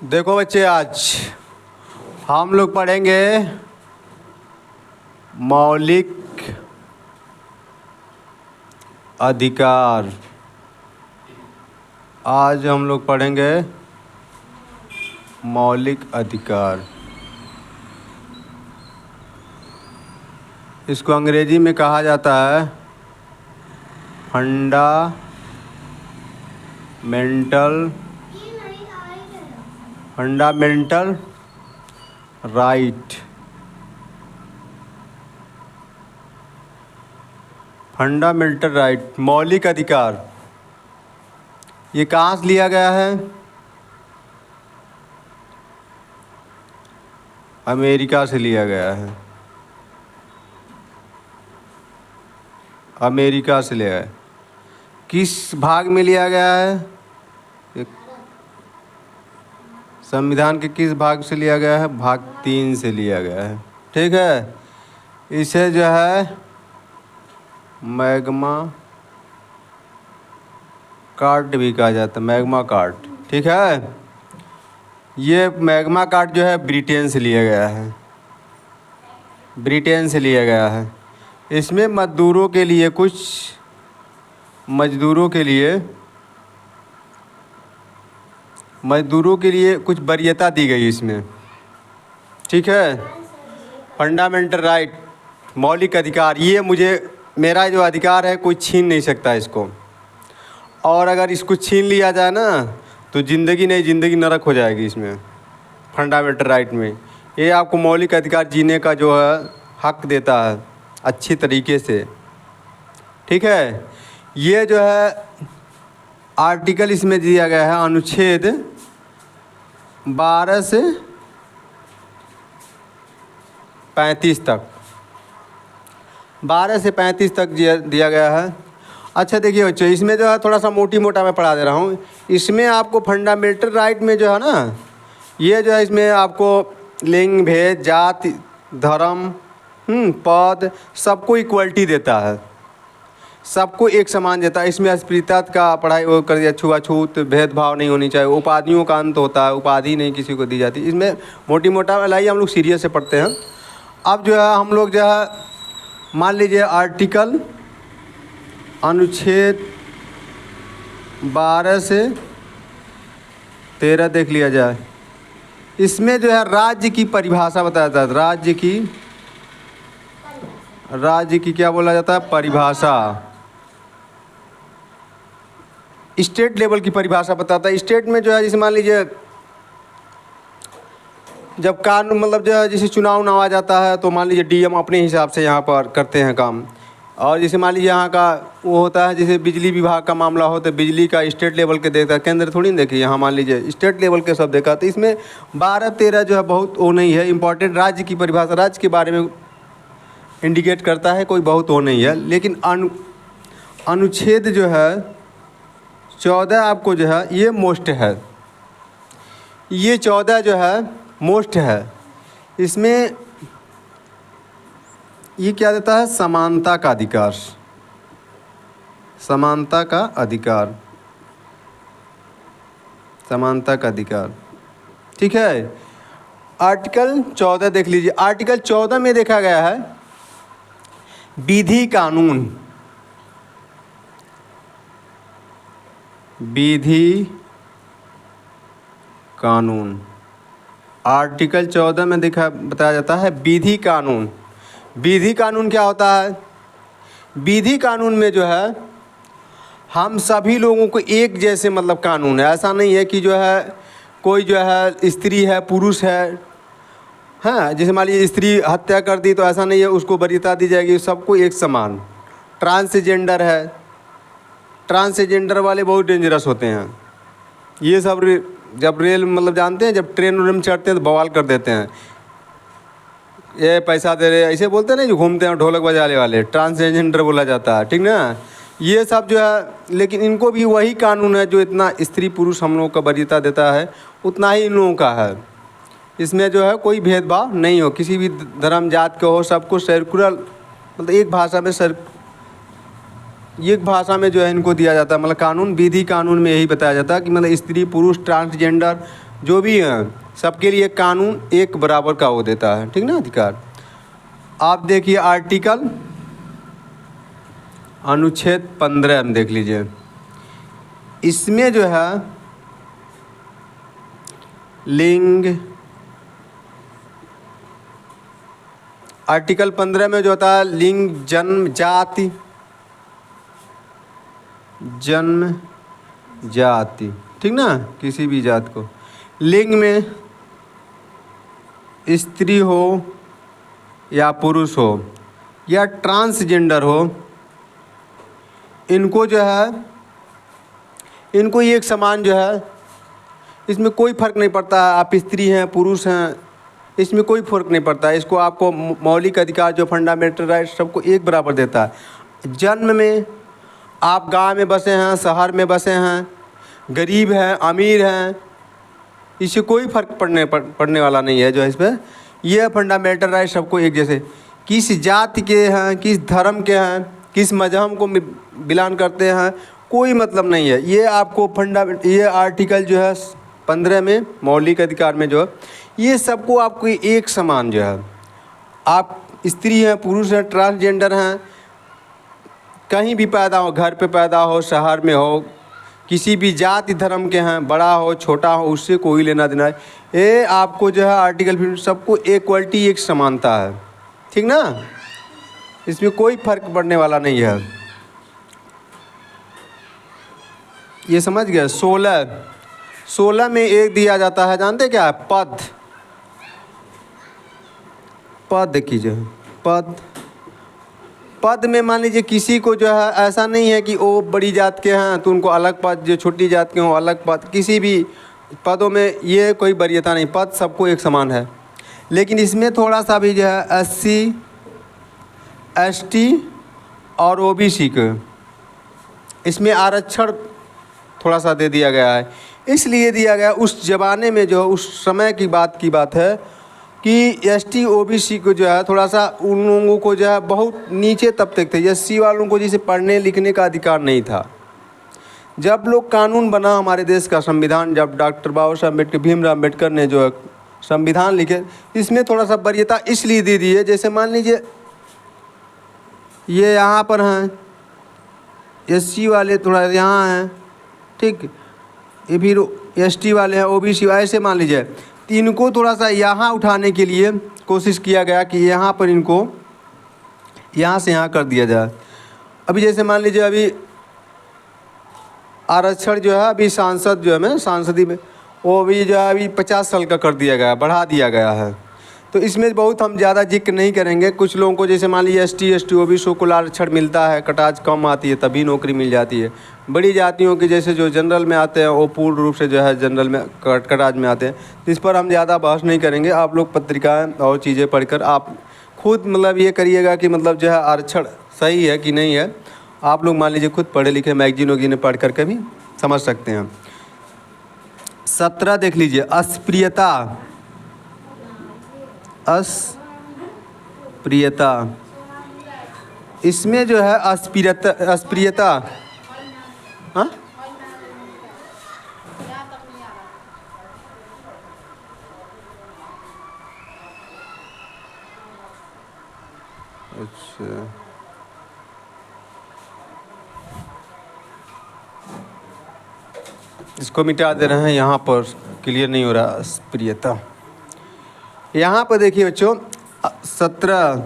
देखो बच्चे, आज हम लोग पढ़ेंगे मौलिक अधिकार। आज हम लोग पढ़ेंगे मौलिक अधिकार। इसको अंग्रेजी में कहा जाता है फंडामेंटल राइट। फंडामेंटल राइट, मौलिक अधिकार। ये कहाँ से लिया गया है? अमेरिका से लिया गया है। अमेरिका से लिया है। किस भाग में लिया गया है? संविधान के किस भाग से लिया गया है? भाग 3 से लिया गया है। ठीक है। इसे जो है मैग्मा कार्ट भी कहा जाता है, मैग्मा कार्ट। ठीक है। ये मैग्मा कार्ट जो है ब्रिटेन से लिया गया है। ब्रिटेन से लिया गया है। इसमें मजदूरों के लिए कुछ वरीयता दी गई इसमें। ठीक है। फंडामेंटल राइट, मौलिक अधिकार, ये मेरा जो अधिकार है कोई छीन नहीं सकता इसको। और अगर इसको छीन लिया जाए ना तो ज़िंदगी नरक हो जाएगी इसमें, फंडामेंटल राइट में। ये आपको मौलिक अधिकार जीने का जो है हक देता है अच्छी तरीके से। ठीक है। ये जो है आर्टिकल इसमें दिया गया है अनुच्छेद 12 से 35 तक। 12 से 35 तक दिया गया है। अच्छा देखिए बच्चों, इसमें जो है थोड़ा सा मोटा मैं पढ़ा दे रहा हूँ। इसमें आपको फंडामेंटल राइट में जो है ना, ये जो है इसमें आपको लिंग, भेद, जाति, धर्म, पद, सबको इक्वलिटी देता है, सबको एक समान देता है। इसमें अस्पृश्यता का पढ़ाई वो कर दिया, छुआछूत, भेदभाव नहीं होनी चाहिए, उपाधियों का अंत होता है, उपाधि नहीं किसी को दी जाती। इसमें मोटा लाइए हम लोग सीरियस से पढ़ते हैं। अब जो है हम लोग जो है मान लीजिए आर्टिकल अनुच्छेद 12 से 13 देख लिया जाए। इसमें जो है राज्य की परिभाषा बताया जाता है। राज्य की क्या बोला जाता है? परिभाषा। स्टेट लेवल की परिभाषा बताता है। स्टेट में जो है जैसे मान लीजिए जब कानून मतलब जो है जैसे चुनाव आ जाता है तो मान लीजिए डीएम अपने हिसाब से यहाँ पर करते हैं काम। और जैसे मान लीजिए यहाँ का वो होता है, जैसे बिजली विभाग का मामला हो तो बिजली का स्टेट लेवल के देखता है, केंद्र थोड़ी ना देखिए। यहाँ मान लीजिए स्टेट लेवल के सब देखा। तो इसमें 12-13 जो है बहुत वो नहीं है इम्पोर्टेंट। राज्य की परिभाषा राज्य के बारे में इंडिकेट करता है, कोई बहुत वो नहीं है। लेकिन अनुच्छेद जो है 14 आपको जो है ये मोस्ट है। ये 14 जो है मोस्ट है। इसमें ये क्या देता है? समानता का अधिकार। समानता का अधिकार। समानता का अधिकार। ठीक है। आर्टिकल 14 देख लीजिए। आर्टिकल 14 में देखा गया है विधि कानून। विधि कानून आर्टिकल 14 में बताया जाता है विधि कानून। विधि कानून क्या होता है? विधि कानून में जो है हम सभी लोगों को एक जैसे मतलब कानून है। ऐसा नहीं है कि जो है कोई जो है स्त्री है, पुरुष है, हाँ, जैसे मान लीजिए स्त्री हत्या कर दी तो ऐसा नहीं है उसको वरीयता दी जाएगी, सबको एक समान। ट्रांसजेंडर है, ट्रांसजेंडर वाले बहुत डेंजरस होते हैं। ये सब जब रेल मतलब जानते हैं, जब ट्रेन में चढ़ते हैं तो बवाल कर देते हैं, ये पैसा दे रहे, ऐसे बोलते हैं ना, जो घूमते हैं ढोलक बजाने वाले, ट्रांसजेंडर बोला जाता है। ठीक ना। ये सब जो है, लेकिन इनको भी वही कानून है जो इतना स्त्री पुरुष हम लोगों का वरीयता देता है उतना ही इन लोगों का है। इसमें जो है कोई भेदभाव नहीं हो, किसी भी धर्म जात के हो, सबको सर्कुलर मतलब एक भाषा में जो है इनको दिया जाता है। मतलब कानून, विधि कानून में यही बताया जाता है कि मतलब स्त्री पुरुष ट्रांसजेंडर जो भी हैं सबके लिए कानून एक बराबर का वो देता है, ठीक ना, अधिकार। आप देखिए आर्टिकल अनुच्छेद 15 में देख लीजिए, इसमें जो है लिंग, आर्टिकल 15 में जो होता है लिंग, जन्म, जाति, जन्म जाति, ठीक ना, किसी भी जात को, लिंग में स्त्री हो या पुरुष हो या ट्रांसजेंडर हो, इनको जो है, इनको एक समान जो है, इसमें कोई फ़र्क नहीं पड़ता है आप स्त्री हैं पुरुष हैं, इसमें कोई फ़र्क नहीं पड़ता है। इसको आपको मौलिक अधिकार जो फंडामेंटल राइट सबको एक बराबर देता है। जन्म में आप गांव में बसे हैं, शहर में बसे हैं, गरीब हैं, अमीर हैं, इससे कोई फ़र्क पड़ने वाला नहीं है जो है इस पर। यह फंडामेंटल राइट सबको एक जैसे, किस जाति के हैं, किस धर्म के हैं, किस मजहब को बिलोंग करते हैं, कोई मतलब नहीं है। ये आपको ये आर्टिकल जो है 15 में मौलिक अधिकार में जो है, ये सबको आपको एक समान जो है, आप स्त्री हैं, पुरुष हैं, ट्रांसजेंडर हैं, कहीं भी पैदा हो, घर पे पैदा हो, शहर में हो, किसी भी जाति धर्म के हैं, बड़ा हो छोटा हो, उससे कोई लेना देना है। ये आपको जो है आर्टिकल 15 सबको इक्वलिटी, एक समानता है, ठीक ना, इसमें कोई फर्क पड़ने वाला नहीं है। ये समझ गए। 16 में एक दिया जाता है, जानते क्या है, पद। पद कीजिए, पद में मान लीजिए किसी को जो है, ऐसा नहीं है कि वो बड़ी जात के हैं तो उनको अलग पद, जो छोटी जात के हों अलग पद, किसी भी पदों में ये कोई वरीयता नहीं, पद सबको एक समान है। लेकिन इसमें थोड़ा सा भी जो है SC ST और OBC को इसमें आरक्षण थोड़ा सा दे दिया गया है। इसलिए दिया गया, उस ज़माने में जो उस समय की बात है कि ST OBC को जो है थोड़ा सा, उन लोगों को जो है बहुत नीचे तबके थे, SC वालों को जैसे पढ़ने लिखने का अधिकार नहीं था। जब लोग कानून बना हमारे देश का संविधान, जब डॉक्टर बाबा साहब अम्बेडकर, भीमराव अम्बेडकर ने जो है संविधान लिखे, इसमें थोड़ा सा वरीयता इसलिए दे दी है, जैसे मान लीजिए ये यहाँ पर हैं SC वाले, थोड़ा यहाँ हैं, ठीक, ये भी ST वाले हैं, OBC, ऐसे मान लीजिए इनको थोड़ा सा यहाँ उठाने के लिए कोशिश किया गया कि यहाँ पर इनको यहाँ से यहाँ कर दिया जाए। अभी जैसे मान लीजिए अभी आरक्षण जो है, अभी सांसद जो है सांसदी में, वो भी जो है अभी 50 साल का कर दिया गया, बढ़ा दिया गया है। तो इसमें बहुत हम ज़्यादा जिक्र नहीं करेंगे। कुछ लोगों को जैसे मान लीजिए ST ST OBC को आरक्षण मिलता है, कटाज कम आती है तभी नौकरी मिल जाती है। बड़ी जातियों की जैसे जो जनरल में आते हैं वो पूर्ण रूप से जो है जनरल में कटाज में आते हैं। तो इस पर हम ज़्यादा बहस नहीं करेंगे। आप लोग पत्रिकाएँ और चीज़ें पढ़कर आप खुद मतलब ये करिएगा कि मतलब जो है आरक्षण सही है कि नहीं है। आप लोग मान लीजिए खुद पढ़े लिखे मैगजीन वगैरह पढ़ कर के भी समझ सकते हैं। 17 देख लीजिए, अस्प्रियता। अस्प्रियता, इसमें जो है अस्प्रियता, हाँ, अच्छा, इसको मिटा दे रहे हैं, यहाँ पर क्लियर नहीं हो रहा। अस्प्रियता, यहाँ पर देखिए बच्चों 17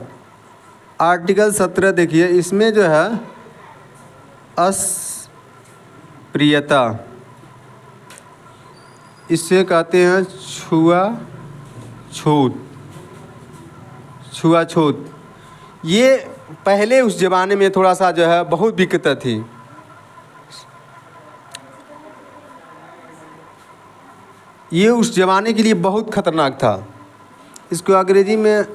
आर्टिकल 17 देखिए, इसमें जो है अस्प्रियता, इससे कहते हैं छुआछूत। ये पहले उस ज़माने में थोड़ा सा जो है बहुत दिक्कत थी। ये उस ज़माने के लिए बहुत ख़तरनाक था। इसको अंग्रेजी में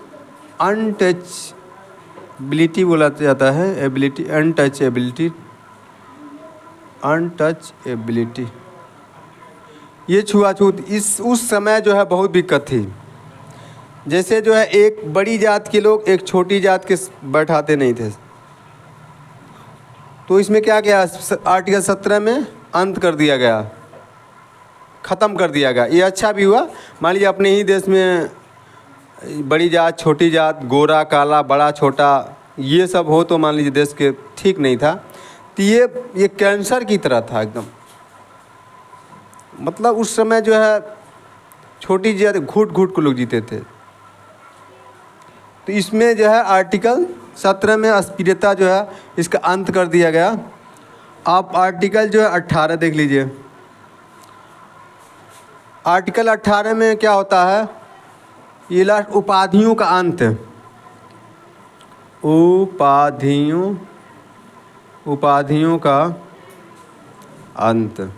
अनटचबिलिटी बोला जाता है, एबिलिटी, अनटचएबिलिटी, ये छुआछूत इस उस समय जो है बहुत दिक्कत थी। जैसे जो है एक बड़ी जात के लोग एक छोटी जात के बैठाते नहीं थे। तो इसमें क्या किया, आर्टिकल 17 में अंत कर दिया गया। ख़त्म कर दिया गया। ये अच्छा भी हुआ। मान लीजिए अपने ही देश में बड़ी जात, छोटी जात, गोरा, काला, बड़ा, छोटा, ये सब हो तो मान लीजिए देश के ठीक नहीं था। तो ये कैंसर की तरह था एकदम। मतलब उस समय जो है छोटी जात घुट घुट को लोग जीते थे। तो इसमें जो है आर्टिकल 17 में अस्पृश्यता जो है इसका अंत कर दिया गया। आप आर्टिकल जो है 18 देख लीजिए। आर्टिकल 18 में क्या होता है, ये लास्ट उपाधियों का अंत। उपाधियों का अंत।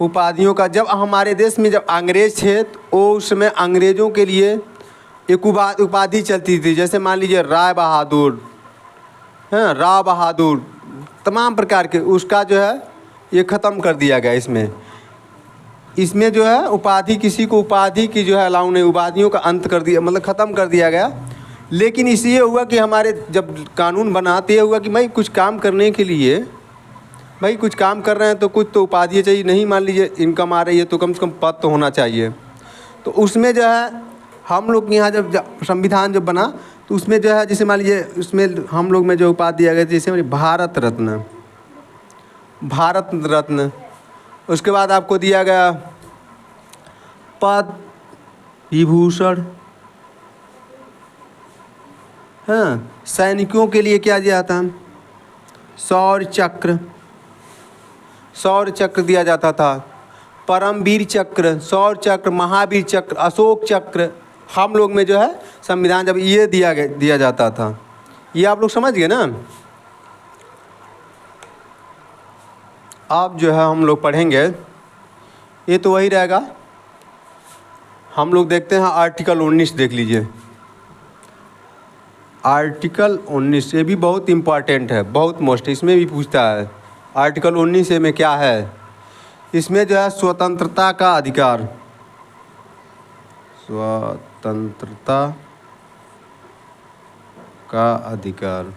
उपाधियों का, जब हमारे देश में जब अंग्रेज थे तो उस समय अंग्रेज़ों के लिए एक उपाधि चलती थी। जैसे मान लीजिए राय बहादुर, हैं, राव बहादुर, तमाम प्रकार के, उसका जो है ये ख़त्म कर दिया गया। इसमें जो है उपाधि, किसी को उपाधि की जो है अलाउ नहीं, उपाधियों का अंत कर दिया, मतलब ख़त्म कर दिया गया। लेकिन इसलिए हुआ कि हमारे जब कानून बना तो ये हुआ कि भाई कुछ काम करने के लिए, भाई कुछ काम कर रहे हैं तो कुछ तो उपाधि चाहिए। नहीं मान लीजिए इनकम आ रही है तो कम से कम पद तो होना चाहिए। तो उसमें जो है हम लोग के यहाँ जब संविधान जब बना तो उसमें जो है, जैसे मान लीजिए उसमें हम लोग में जो उपाधि दिया गया, जैसे भारत रत्न। उसके बाद आपको दिया गया पद्म विभूषण। हाँ, सैनिकों के लिए क्या दिया था, शौर्य चक्र दिया जाता था। परमवीर चक्र, शौर्य चक्र, महावीर चक्र, अशोक चक्र, हम लोग में जो है संविधान जब ये दिया जाता था। ये आप लोग समझ गए ना। अब जो है हम लोग पढ़ेंगे, ये तो वही रहेगा। हम लोग देखते हैं आर्टिकल 19 देख लीजिए। आर्टिकल 19 ये भी बहुत इम्पॉर्टेंट है, बहुत मोस्ट, इसमें भी पूछता है। आर्टिकल 19 में क्या है, इसमें जो है स्वतंत्रता का अधिकार, स्वतंत्रता का अधिकार,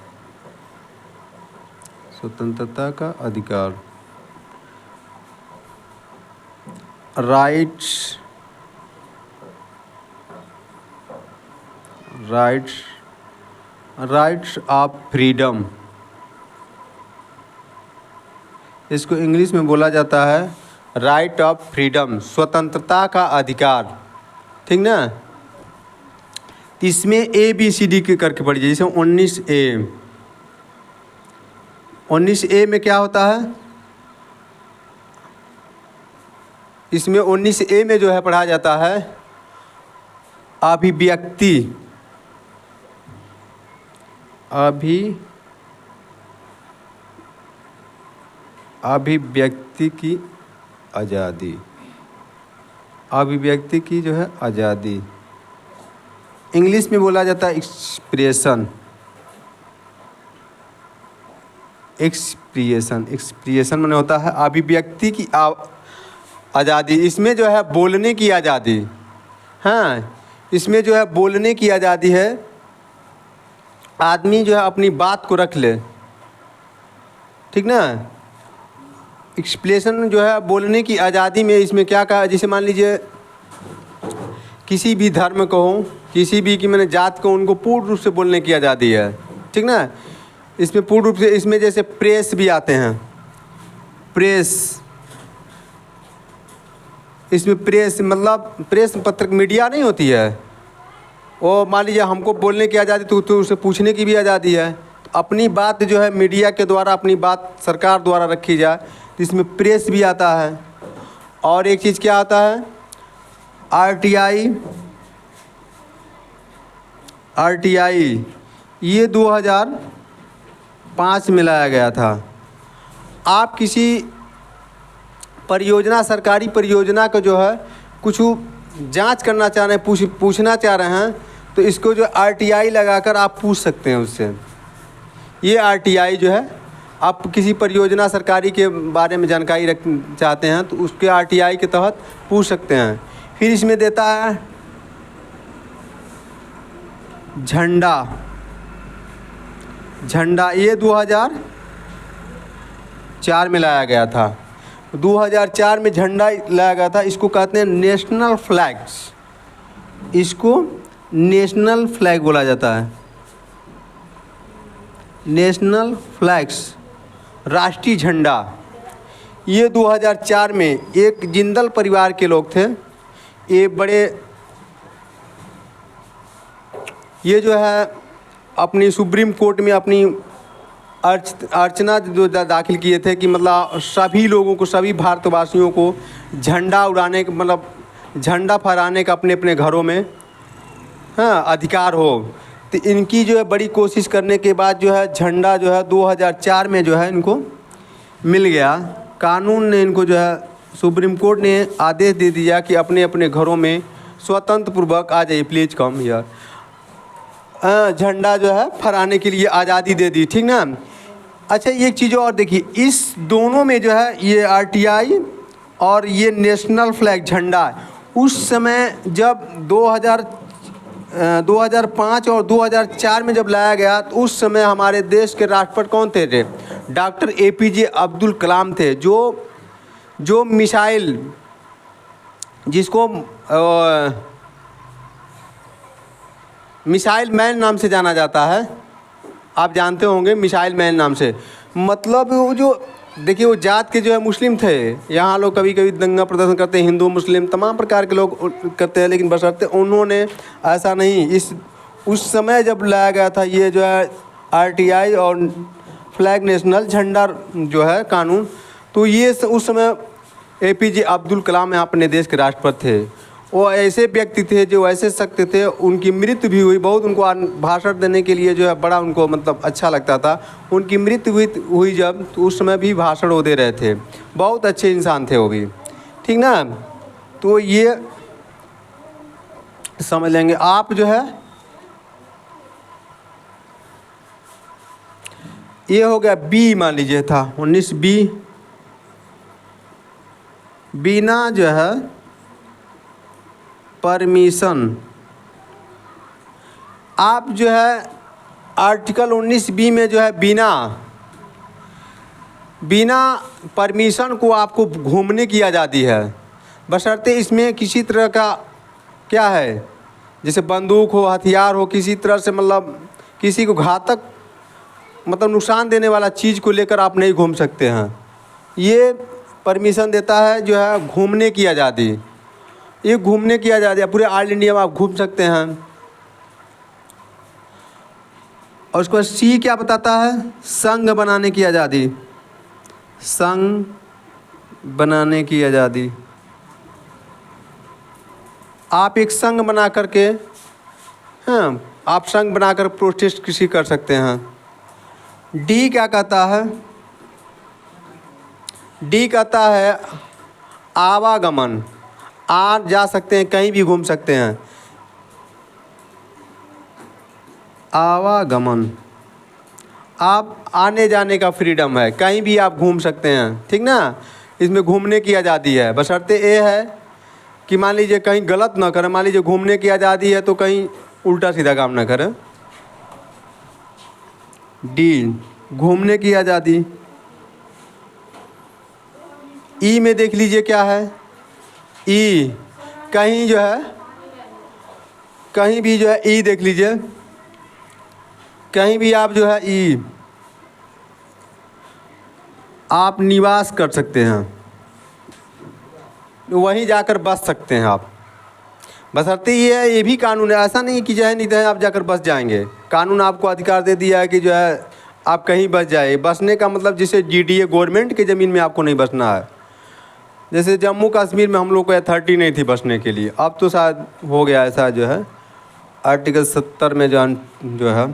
स्वतंत्रता का अधिकार, राइट्स ऑफ फ्रीडम, इसको इंग्लिश में बोला जाता है राइट ऑफ फ्रीडम, स्वतंत्रता का अधिकार। ठीक ना। इसमें ABCD के करके पढ़िए। जैसे 19A में क्या होता है, इसमें 19A में जो है पढ़ा जाता है अभिव्यक्ति की आज़ादी, अभिव्यक्ति की जो है आज़ादी। इंग्लिश में बोला जाता है एक्सप्रेशन माने होता है अभिव्यक्ति की आज़ादी। इसमें जो है बोलने की आज़ादी, हाँ, इसमें जो है बोलने की आज़ादी है। आदमी जो है अपनी बात को रख ले, ठीक ना। एक्सप्रेशन जो है बोलने की आज़ादी में, इसमें क्या कहा, जैसे मान लीजिए किसी भी धर्म को हो, किसी भी की मैंने जात को, उनको पूर्ण रूप से बोलने की आज़ादी है। ठीक ना। इसमें पूर्ण रूप से, इसमें जैसे प्रेस भी आते हैं, इसमें प्रेस मतलब प्रेस पत्रक मीडिया नहीं होती है, वो मान लीजिए हमको बोलने की आज़ादी, तो उसे पूछने की भी आज़ादी है। अपनी बात जो है मीडिया के द्वारा, अपनी बात सरकार द्वारा रखी जाए, तो इसमें प्रेस भी आता है। और एक चीज़ क्या आता है, RTI, ये 2005 में लाया गया था। आप किसी परियोजना, सरकारी परियोजना को जो है कुछ जांच करना चाह रहे हैं, पूछना चाह रहे हैं, तो इसको जो RTI लगाकर आप पूछ सकते हैं उससे। ये RTI जो है, आप किसी परियोजना सरकारी के बारे में जानकारी चाहते हैं तो उसके RTI के तहत पूछ सकते हैं। फिर इसमें देता है झंडा, ये 2004 2004 में लाया गया था। 2004 में झंडा लाया गया था। इसको कहते हैं नेशनल फ्लैग्स, इसको नेशनल फ्लैग बोला जाता है। नेशनल फ्लैग्स, राष्ट्रीय झंडा। ये 2004 में एक जिंदल परिवार के लोग थे। ये जो है अपनी सुप्रीम कोर्ट में अपनी अर्चना जो दाखिल किए थे कि मतलब सभी लोगों को, सभी भारतवासियों को झंडा उड़ाने का, मतलब झंडा फहराने का अपने अपने घरों में अधिकार हो। तो इनकी जो है बड़ी कोशिश करने के बाद जो है झंडा जो है 2004 में जो है इनको मिल गया। कानून ने इनको जो है, सुप्रीम कोर्ट ने आदेश दे दिया कि अपने अपने घरों में स्वतंत्र पूर्वक आ जाइए, प्लीज़ कम हियर। झंडा जो है फहराने के लिए आज़ादी दे दी, ठीक ना। अच्छा, एक चीज़ और देखिए, इस दोनों में जो है ये आरटीआई और ये नेशनल फ्लैग झंडा उस समय जब 2005 और 2004 में जब लाया गया तो उस समय हमारे देश के राष्ट्रपति कौन थे? डॉक्टर APJ अब्दुल कलाम थे, जो मिसाइल, जिसको मिसाइल मैन नाम से जाना जाता है, आप जानते होंगे मिसाइल मैन नाम से। मतलब वो जो देखिए, वो जात के जो है मुस्लिम थे। यहाँ लोग कभी कभी दंगा प्रदर्शन करते हैं, हिंदू मुस्लिम तमाम प्रकार के लोग करते हैं, लेकिन बशर्ते उन्होंने ऐसा नहीं। उस समय जब लाया गया था ये जो है आरटीआई और फ्लैग नेशनल झंडा जो है कानून, तो ये उस समय APJ अब्दुल कलाम यहाँ अपने देश के राष्ट्रपति थे। वो ऐसे व्यक्ति थे, जो ऐसे शक्ति थे। उनकी मृत्यु भी हुई, बहुत उनको भाषण देने के लिए जो है बड़ा उनको मतलब अच्छा लगता था। उनकी मृत्यु हुई जब, तो उस समय भी भाषण वो दे रहे थे। बहुत अच्छे इंसान थे वो भी, ठीक ना। तो ये समझ लेंगे आप जो है। ये हो गया बी, मान लीजिए था 19B। बिना जो है परमिशन, आप जो है आर्टिकल 19B में जो है बिना परमिशन को आपको घूमने की आज़ादी है, बशर्ते इसमें किसी तरह का क्या है, जैसे बंदूक हो, हथियार हो, किसी तरह से मतलब किसी को घातक मतलब नुकसान देने वाला चीज़ को लेकर आप नहीं घूम सकते हैं। ये परमिशन देता है जो है घूमने की आज़ादी। ये घूमने की आज़ादी है, पूरे ऑल इंडिया में आप घूम सकते हैं। और उसको C क्या बताता है? संघ बनाने की आज़ादी। संघ बनाने की आज़ादी, आप एक संघ बना करके आप संघ बनाकर प्रोटेस्ट किसी कर सकते हैं। D क्या कहता है? D कहता है आवागमन, आ जा सकते हैं, कहीं भी घूम सकते हैं। आवागमन, आप आने जाने का फ्रीडम है, कहीं भी आप घूम सकते हैं, ठीक ना। इसमें घूमने की आज़ादी है, बशर्ते ये है कि मान लीजिए कहीं गलत ना करें। मान लीजिए घूमने की आज़ादी है तो कहीं उल्टा सीधा काम ना करें। D, घूमने की आज़ादी। E में देख लीजिए क्या है? E, कहीं जो है, कहीं भी जो है E देख लीजिए, कहीं भी आप जो है E आप निवास कर सकते हैं, वहीं जाकर बस सकते हैं आप। बशर्ते ये भी कानून है, ऐसा नहीं कि जो है नहीं आप जाकर बस जाएंगे। कानून आपको अधिकार दे दिया है कि जो है आप कहीं बस जाए। बसने का मतलब जैसे GDA गवर्नमेंट की ज़मीन में आपको नहीं बसना है। जैसे जम्मू कश्मीर में हम लोग को अथॉरिटी नहीं थी बसने के लिए, अब तो शायद हो गया ऐसा जो है आर्टिकल 70 में जो है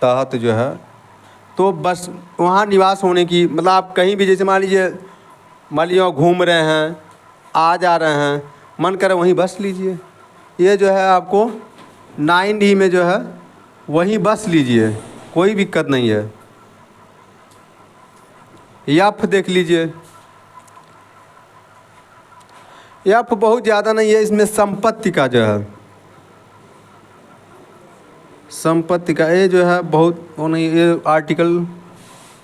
तहत जो है, तो बस वहाँ निवास होने की मतलब आप कहीं भी, जैसे मान लीजिए वहाँ घूम रहे हैं, आ जा रहे हैं, मन करे वहीं बस लीजिए। ये जो है आपको 9D में जो है वहीं बस लीजिए, कोई दिक्कत नहीं है। F देख लीजिए, F बहुत ज़्यादा नहीं है, इसमें संपत्ति का जो है, संपत्ति का ये जो है बहुत वो नहीं, ये आर्टिकल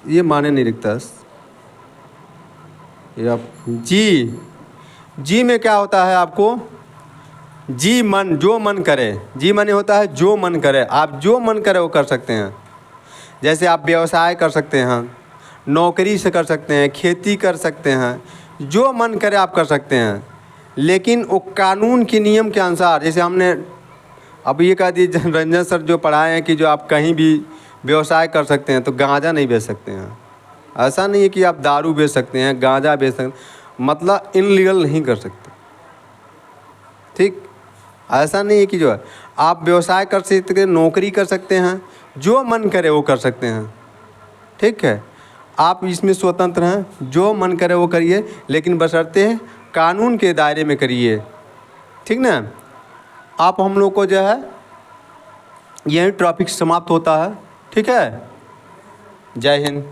ये माने नहीं रखता। जी, जी में क्या होता है आपको, जी मन, जो मन करे, जी मन होता है जो मन करे, आप जो मन करे वो कर सकते हैं। जैसे आप व्यवसाय कर सकते हैं, नौकरी से कर सकते हैं, खेती कर सकते हैं, जो मन करे आप कर सकते हैं, लेकिन वो कानून के नियम के अनुसार। जैसे हमने अब ये कह दी रंजन सर जो पढ़ाए हैं कि जो आप कहीं भी व्यवसाय कर सकते हैं, तो गांजा नहीं बेच सकते हैं। ऐसा नहीं है कि आप दारू बेच सकते हैं, गांजा बेच सकते हैं, मतलब इनलीगल नहीं कर सकते, ठीक। ऐसा नहीं है कि जो है आप व्यवसाय कर सकते हैं, नौकरी कर सकते हैं, जो मन करे वो कर सकते हैं, ठीक है। आप इसमें स्वतंत्र हैं, जो मन करे वो करिए, लेकिन बशर्ते कानून के दायरे में करिए, ठीक ना। आप हम लोग को जो है यही टॉपिक समाप्त होता है, ठीक है। जय हिंद।